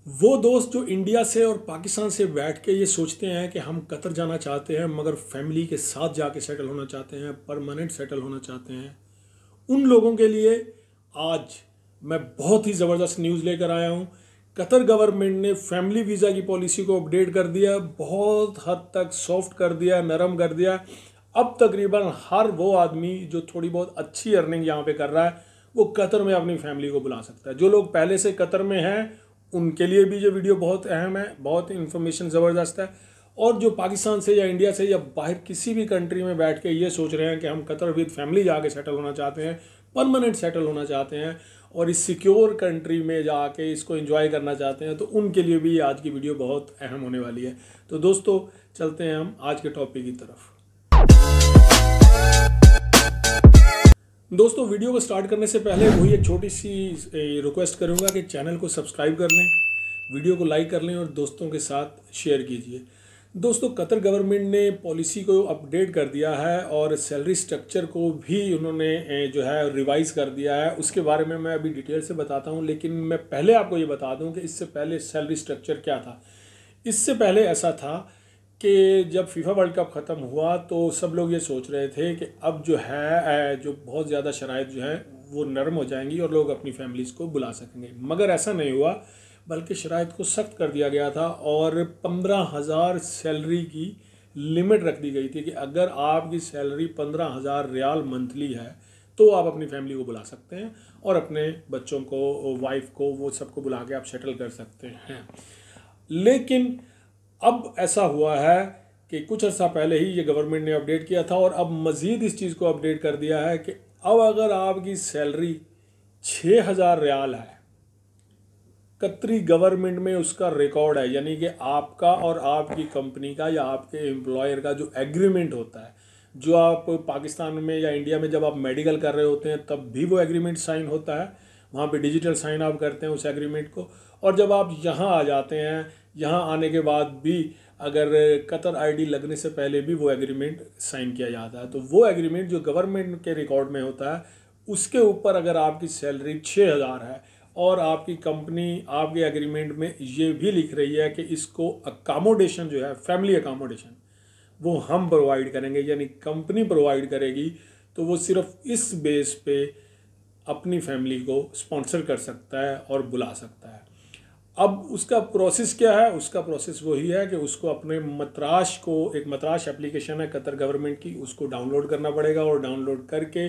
वो दोस्त जो इंडिया से और पाकिस्तान से बैठ के ये सोचते हैं कि हम कतर जाना चाहते हैं मगर फैमिली के साथ जाके सेटल होना चाहते हैं, परमानेंट सेटल होना चाहते हैं, उन लोगों के लिए आज मैं बहुत ही ज़बरदस्त न्यूज़ लेकर आया हूँ। कतर गवर्नमेंट ने फैमिली वीज़ा की पॉलिसी को अपडेट कर दिया, बहुत हद तक सॉफ्ट कर दिया, नरम कर दिया। अब तकरीबन हर वो आदमी जो थोड़ी बहुत अच्छी अर्निंग यहाँ पे कर रहा है वो कतर में अपनी फैमिली को बुला सकता है। जो लोग पहले से कतर में हैं उनके लिए भी ये वीडियो बहुत अहम है, बहुत इन्फॉर्मेशन ज़बरदस्त है। और जो पाकिस्तान से या इंडिया से या बाहर किसी भी कंट्री में बैठ के ये सोच रहे हैं कि हम कतर विद फैमिली जाके सेटल होना चाहते हैं, परमानेंट सेटल होना चाहते हैं और इस सिक्योर कंट्री में जाके इसको एंजॉय करना चाहते हैं, तो उनके लिए भी आज की वीडियो बहुत अहम होने वाली है। तो दोस्तों चलते हैं हम आज के टॉपिक की तरफ। दोस्तों वीडियो को स्टार्ट करने से पहले वही एक छोटी सी रिक्वेस्ट करूंगा कि चैनल को सब्सक्राइब कर लें, वीडियो को लाइक कर लें और दोस्तों के साथ शेयर कीजिए। दोस्तों कतर गवर्नमेंट ने पॉलिसी को अपडेट कर दिया है और सैलरी स्ट्रक्चर को भी उन्होंने जो है रिवाइज कर दिया है। उसके बारे में मैं अभी डिटेल से बताता हूं, लेकिन मैं पहले आपको ये बता दूं कि इससे पहले सैलरी स्ट्रक्चर क्या था। इससे पहले ऐसा था कि जब फीफा वर्ल्ड कप ख़त्म हुआ तो सब लोग ये सोच रहे थे कि अब जो है जो बहुत ज़्यादा शराइत जो है वो नरम हो जाएंगी और लोग अपनी फैमिलीज़ को बुला सकेंगे, मगर ऐसा नहीं हुआ, बल्कि शराइत को सख्त कर दिया गया था और 15,000 सैलरी की लिमिट रख दी गई थी कि अगर आपकी सैलरी 15,000 रियाल मंथली है तो आप अपनी फैमिली को बुला सकते हैं और अपने बच्चों को, वाइफ को, वो सबको बुला के आप सेटल कर सकते हैं। लेकिन अब ऐसा हुआ है कि कुछ अर्सा पहले ही ये गवर्नमेंट ने अपडेट किया था और अब मज़ीद इस चीज़ को अपडेट कर दिया है कि अब अगर आपकी सैलरी 6,000 रियाल है, कतरी गवर्नमेंट में उसका रिकॉर्ड है, यानी कि आपका और आपकी कंपनी का या आपके एम्प्लॉयर का जो एग्रीमेंट होता है, जो आप पाकिस्तान में या इंडिया में जब आप मेडिकल कर रहे होते हैं तब भी वो एग्रीमेंट साइन होता है, वहाँ पे डिजिटल साइन आप करते हैं उस एग्रीमेंट को। और जब आप यहाँ आ जाते हैं, यहाँ आने के बाद भी अगर कतर आईडी लगने से पहले भी वो एग्रीमेंट साइन किया जाता है, तो वो एग्रीमेंट जो गवर्नमेंट के रिकॉर्ड में होता है उसके ऊपर अगर आपकी सैलरी 6,000 है और आपकी कंपनी आपके एग्रीमेंट में ये भी लिख रही है कि इसको अकामोडेशन जो है, फैमिली अकामोडेशन, वो हम प्रोवाइड करेंगे, यानी कंपनी प्रोवाइड करेगी, तो वो सिर्फ इस बेस पे अपनी फैमिली को स्पॉन्सर कर सकता है और बुला सकता है। अब उसका प्रोसेस क्या है? उसका प्रोसेस वही है कि उसको अपने मतराश को, एक मतराश एप्लीकेशन है कतर गवर्नमेंट की, उसको डाउनलोड करना पड़ेगा और डाउनलोड करके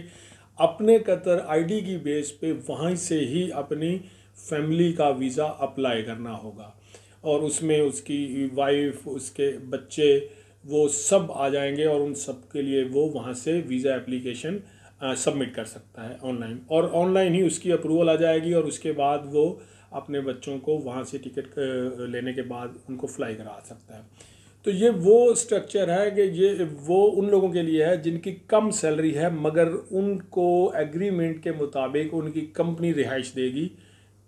अपने कतर आईडी की बेस पे वहीं से ही अपनी फैमिली का वीज़ा अप्लाई करना होगा और उसमें उसकी वाइफ, उसके बच्चे, वो सब आ जाएंगे और उन सब के लिए वो वहाँ से वीज़ा एप्लीकेशन सबमिट कर सकता है ऑनलाइन, और ऑनलाइन ही उसकी अप्रूवल आ जाएगी और उसके बाद वो अपने बच्चों को वहाँ से टिकट लेने के बाद उनको फ्लाई करा सकता है। तो ये वो स्ट्रक्चर है कि ये वो उन लोगों के लिए है जिनकी कम सैलरी है मगर उनको एग्रीमेंट के मुताबिक उनकी कंपनी रिहाइश देगी,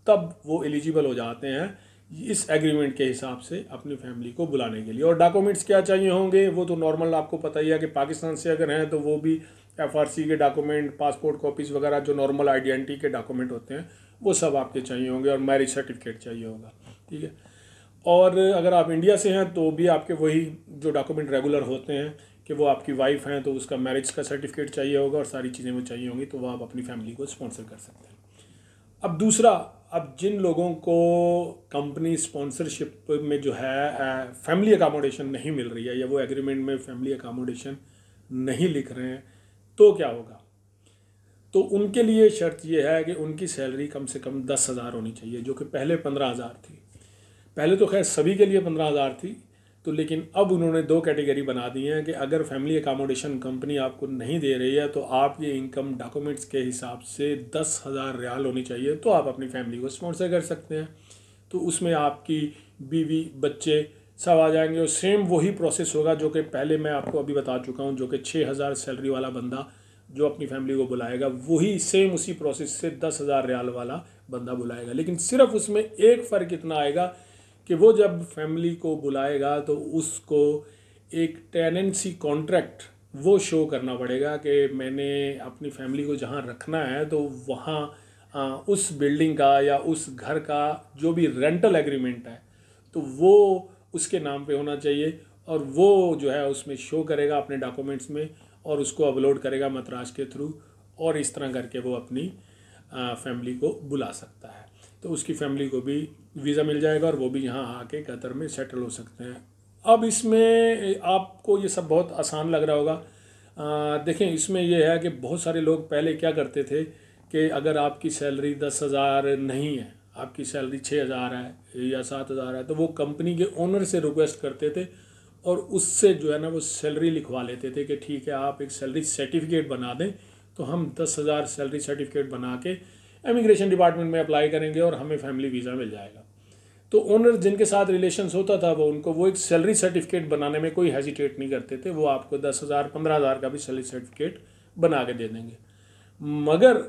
तब वो एलिजिबल हो जाते हैं इस एग्रीमेंट के हिसाब से अपनी फैमिली को बुलाने के लिए। और डॉक्यूमेंट्स क्या चाहिए होंगे वो तो नॉर्मल आपको पता ही है कि पाकिस्तान से अगर हैं तो वो भी FRC के डॉक्यूमेंट, पासपोर्ट कॉपीज़ वगैरह जो नॉर्मल आइडेंटिटी के डॉक्यूमेंट होते हैं वो सब आपके चाहिए होंगे और मैरिज सर्टिफिकेट चाहिए होगा, ठीक है। और अगर आप इंडिया से हैं तो भी आपके वही जो डॉक्यूमेंट रेगुलर होते हैं कि वो आपकी वाइफ हैं तो उसका मैरिज का सर्टिफिकेट चाहिए होगा और सारी चीज़ें वो चाहिए होंगी, तो वो आप अपनी फैमिली को स्पॉन्सर कर सकते हैं। अब दूसरा, अब जिन लोगों को कंपनी स्पॉन्सरशिप में जो है फैमिली अकामोडेशन नहीं मिल रही है या वो एग्रीमेंट में फैमिली अकामोडेशन नहीं लिख रहे हैं, तो क्या होगा? तो उनके लिए शर्त यह है कि उनकी सैलरी कम से कम 10,000 होनी चाहिए, जो कि पहले 15,000 थी। पहले तो खैर सभी के लिए 15,000 थी, तो लेकिन अब उन्होंने दो कैटेगरी बना दी हैं कि अगर फैमिली अकामोडेशन कंपनी आपको नहीं दे रही है तो आपकी इनकम डॉक्यूमेंट्स के हिसाब से 10,000 रियाल होनी चाहिए, तो आप अपनी फैमिली को स्पॉन्सर कर सकते हैं। तो उसमें आपकी बीवी, बच्चे सब आ जाएंगे और सेम वही प्रोसेस होगा जो कि पहले मैं आपको अभी बता चुका हूँ, जो कि 6,000 सैलरी वाला बंदा जो अपनी फैमिली को बुलाएगा वही सेम उसी प्रोसेस से 10,000 रियाल वाला बंदा बुलाएगा। लेकिन सिर्फ उसमें एक फ़र्क इतना आएगा कि वो जब फैमिली को बुलाएगा तो उसको एक टेनेंसी कॉन्ट्रैक्ट वो शो करना पड़ेगा कि मैंने अपनी फैमिली को जहाँ रखना है तो वहाँ उस बिल्डिंग का या उस घर का जो भी रेंटल एग्रीमेंट है तो वो उसके नाम पे होना चाहिए, और वो जो है उसमें शो करेगा अपने डॉक्यूमेंट्स में, और उसको अपलोड करेगा मतराज के थ्रू, और इस तरह करके वो अपनी फैमिली को बुला सकता है। तो उसकी फैमिली को भी वीज़ा मिल जाएगा और वो भी यहाँ आके कतर में सेटल हो सकते हैं। अब इसमें आपको ये सब बहुत आसान लग रहा होगा। देखें, इसमें यह है कि बहुत सारे लोग पहले क्या करते थे कि अगर आपकी सैलरी 10,000 नहीं है, आपकी सैलरी 6,000 है या 7,000 है, तो वो कंपनी के ओनर से रिक्वेस्ट करते थे और उससे जो है ना वो सैलरी लिखवा लेते थे कि ठीक है आप एक सैलरी सर्टिफिकेट बना दें, तो हम 10,000 सैलरी सर्टिफिकेट बना के इमिग्रेशन डिपार्टमेंट में अप्लाई करेंगे और हमें फैमिली वीज़ा मिल जाएगा। तो ओनर जिनके साथ रिलेशंस होता था वो एक सैलरी सर्टिफिकेट बनाने में कोई हेजिटेट नहीं करते थे, वो आपको 10,000 15,000 का भी सैलरी सर्टिफिकेट बना के दे देंगे। मगर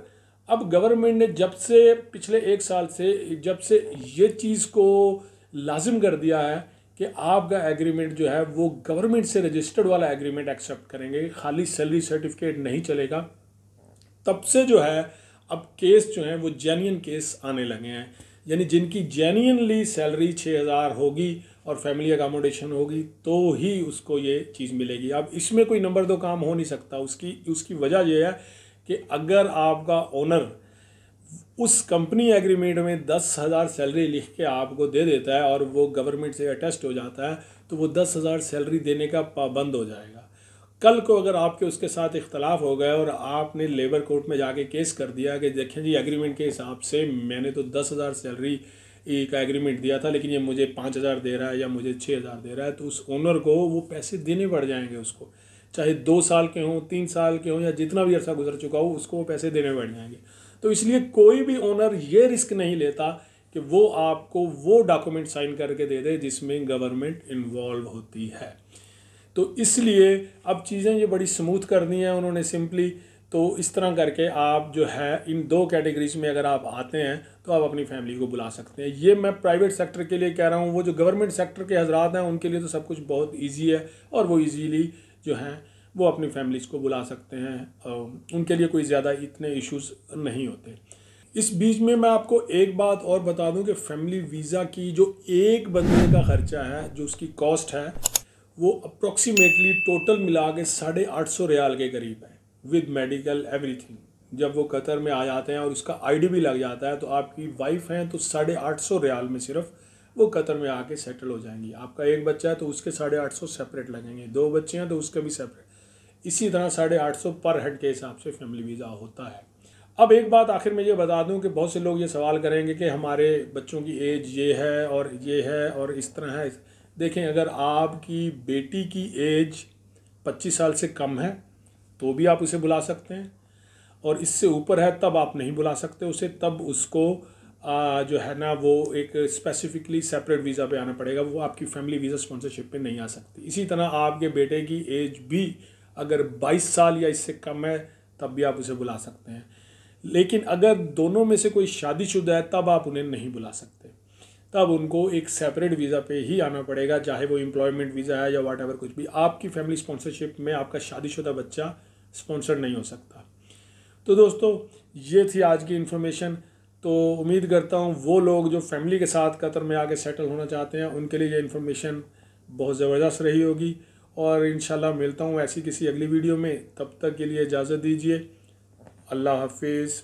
अब गवर्नमेंट ने जब से पिछले 1 साल से जब से ये चीज़ को लाजिम कर दिया है कि आपका एग्रीमेंट जो है वो गवर्नमेंट से रजिस्टर्ड वाला एग्रीमेंट एक्सेप्ट करेंगे, खाली सैलरी सर्टिफिकेट नहीं चलेगा, तब से जो है अब केस जो है वो जेन्युइन केस आने लगे हैं। यानी जिनकी जेन्युइनली सैलरी 6,000 होगी और फैमिली अकोमोडेशन होगी तो ही उसको ये चीज़ मिलेगी। अब इसमें कोई नंबर 2 काम हो नहीं सकता। उसकी वजह यह है कि अगर आपका ओनर उस कंपनी एग्रीमेंट में 10,000 सैलरी लिख के आपको दे देता है और वो गवर्नमेंट से अटेस्ट हो जाता है, तो वो 10,000 सैलरी देने का पाबंद हो जाएगा। कल को अगर आपके उसके साथ इख्तलाफ हो गया और आपने लेबर कोर्ट में जाके केस कर दिया कि देखें जी एग्रीमेंट के हिसाब से मैंने तो 10,000 सैलरी का एग्रीमेंट दिया था, लेकिन ये मुझे 5,000 दे रहा है या मुझे 6,000 दे रहा है, तो उस ओनर को वो पैसे देने पड़ जाएंगे उसको, चाहे 2 साल के हों, 3 साल के हों, या जितना भी अर्सा गुजर चुका हो उसको वो पैसे देने पड़ जाएंगे। तो इसलिए कोई भी ओनर ये रिस्क नहीं लेता कि वो आपको वो डॉक्यूमेंट साइन करके दे दे जिसमें गवर्नमेंट इन्वॉल्व होती है। तो इसलिए अब चीज़ें ये बड़ी स्मूथ कर दी हैं उन्होंने सिंपली। तो इस तरह करके आप जो है इन 2 कैटेगरीज में अगर आप आते हैं तो आप अपनी फैमिली को बुला सकते हैं। ये मैं प्राइवेट सेक्टर के लिए कह रहा हूँ, वो जो गवर्नमेंट सेक्टर के हजरात हैं उनके लिए तो सब कुछ बहुत ईजी है और वो ईजीली जो हैं वो अपनी फैमिलीज को बुला सकते हैं, उनके लिए कोई ज़्यादा इतने इश्यूज़ नहीं होते। इस बीच में मैं आपको एक बात और बता दूं कि फैमिली वीज़ा की जो एक बंदे का ख़र्चा है, जो उसकी कॉस्ट है, वो अप्रॉक्सीमेटली टोटल मिला के 850 रियाल के करीब है, विद मेडिकल एवरीथिंग। जब वो कतर में आ जाते हैं और उसका आईडी भी लग जाता है, तो आपकी वाइफ हैं तो 850 रियाल में सिर्फ वो कतर में आके सेटल हो जाएंगी। आपका एक बच्चा है तो उसके 850 सेपरेट लगेंगे, 2 बच्चे हैं तो उसके भी सेपरेट। इसी तरह 850 पर हेड के हिसाब से फैमिली वीज़ा होता है। अब एक बात आखिर में ये बता दूं कि बहुत से लोग ये सवाल करेंगे कि हमारे बच्चों की एज ये है और ये है और इस तरह है। देखें, अगर आपकी बेटी की एज 25 साल से कम है तो भी आप उसे बुला सकते हैं, और इससे ऊपर है तब आप नहीं बुला सकते उसे। तब उसको जो है ना वो एक स्पेसिफिकली सेपरेट वीज़ा पे आना पड़ेगा, वो आपकी फैमिली वीज़ा स्पॉन्सरशिप पे नहीं आ सकती। इसी तरह आपके बेटे की एज भी अगर 22 साल या इससे कम है तब भी आप उसे बुला सकते हैं। लेकिन अगर दोनों में से कोई शादीशुदा है तब आप उन्हें नहीं बुला सकते, तब उनको एक सेपरेट वीज़ा पे ही आना पड़ेगा, चाहे वो एम्प्लॉयमेंट वीज़ा है या वाट एवर कुछ भी। आपकी फैमिली स्पॉन्सरशिप में आपका शादीशुदा बच्चा स्पॉन्सर नहीं हो सकता। तो दोस्तों, ये थी आज की इन्फॉर्मेशन। तो उम्मीद करता हूँ वो लोग जो फैमिली के साथ कतर में आके सेटल होना चाहते हैं उनके लिए ये इन्फॉर्मेशन बहुत ज़बरदस्त रही होगी, और इंशाल्लाह मिलता हूँ ऐसी किसी अगली वीडियो में। तब तक के लिए इजाज़त दीजिए। अल्लाह हाफिज़।